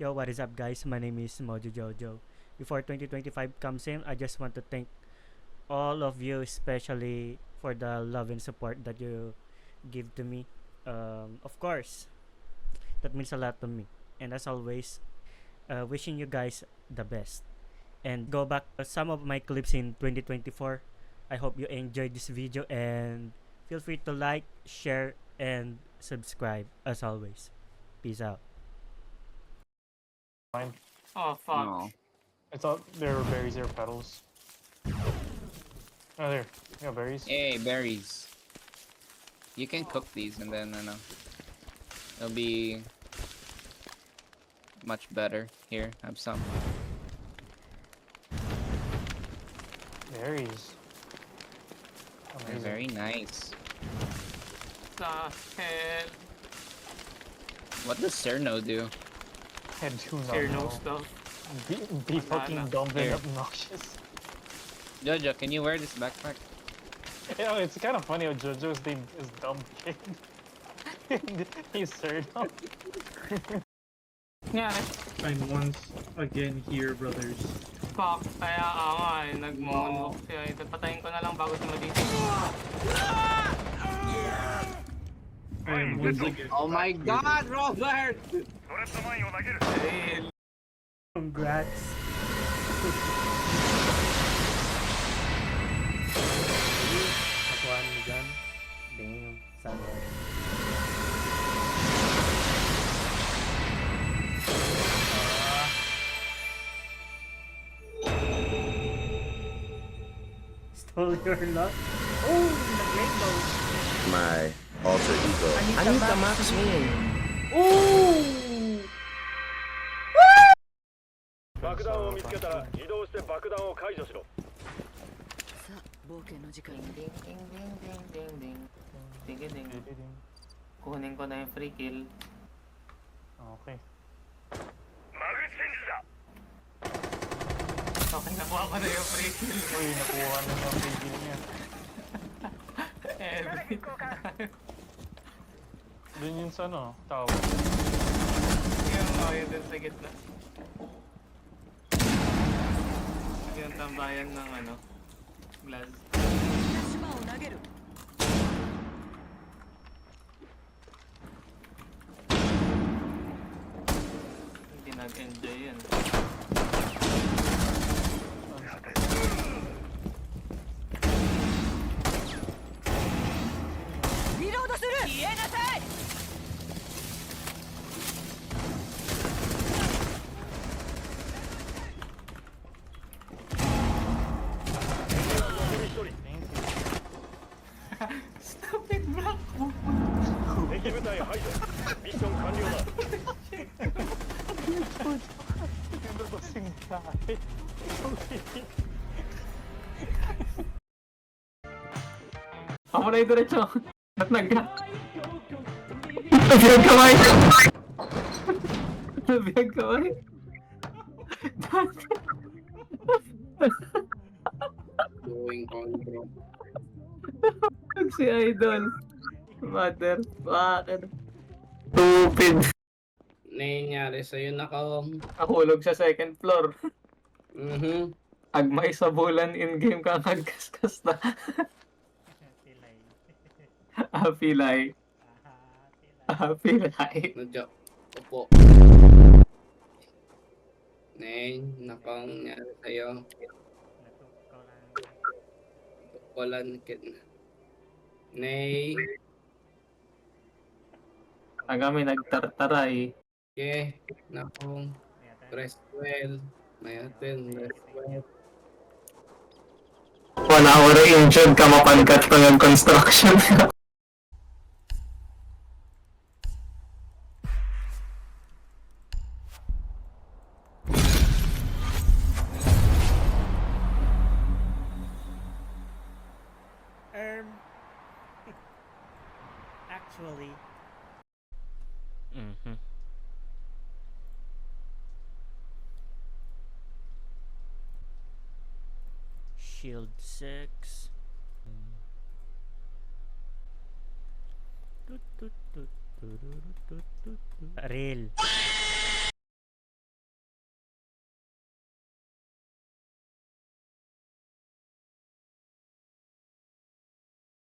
Yo, what is up guys? My name is Mojo Jojo. Before 2025 comes in, I just want to thank all of you, especially for the love and support that you give to me. Of course, that means a lot to me. And as always, wishing you guys the best. And go back to some of my clips in 2024. I hope you enjoyed this video and feel free to like, share, and subscribe as always. Peace out. Fine. Oh fuck. No. I thought there were berries or petals. Oh, there. Yeah, berries. Hey, berries. You can cook these and then, it'll be much better. Here, have some. Berries. They're Amazing. very nice. The hell. What does Cerno do? I do not Share know. no stuff. Be fucking dumb and Here. obnoxious. Jojo, can you wear this backpack? You know, it's kind of funny how JoJo's name is Dumb Kid. He's Cerno. Nga, I'm once again here, brothers. fuck. Kaya nga eh, nag-moonwalk siya. Ito, patayin ko na lang bago siya dito. I am once again. Oh my god, Robert! Dahil, Congrats. Nakuha mo dyan. Damn. Sana. Stole your luck? Oh, nag-rainbow. My alter ego. Anita Maxine. Oh! 爆弾を見つけたら移動して爆弾を解除しろ。さあ冒険の時間 ding, ding, ding, ding, ding, ding. Sige, ding. Kunin ko na yung free kill. Okay. Okay, nakuha ko na yung free kill. Uy, nakuha na yung baby niya. Every time. Dun yun sa ano, tao. Yung yun dun sa gitna. Yung tambayan ng ano, glass. 島を投げる Hindi nag-enjoy yun. Stupid block mo! 敵部隊排除。ミッション完了だ。 Ito to singkahe. Ako na yung diretso. Ba't nagka? Nabiyag kamay! Nabiyag kamay! Going on, bro. Si Idol. Motherfucker. Stupid. Nangyayari sa'yo, nakaong. Nahulog sa second floor. Mm-hmm. Agmay sa bulan in-game kang nagkaskas na. Apilay. Apilay. Nadyo. Opo. Neng, nakaong nangyari sa'yo. Walan kit. Nay. Kami nagtartaray. Okay. Nakaong. Rest well. Mayatin. Rest well. 1 hour injured ka mapangkat pa ng construction. Actually. Shield 6. Real.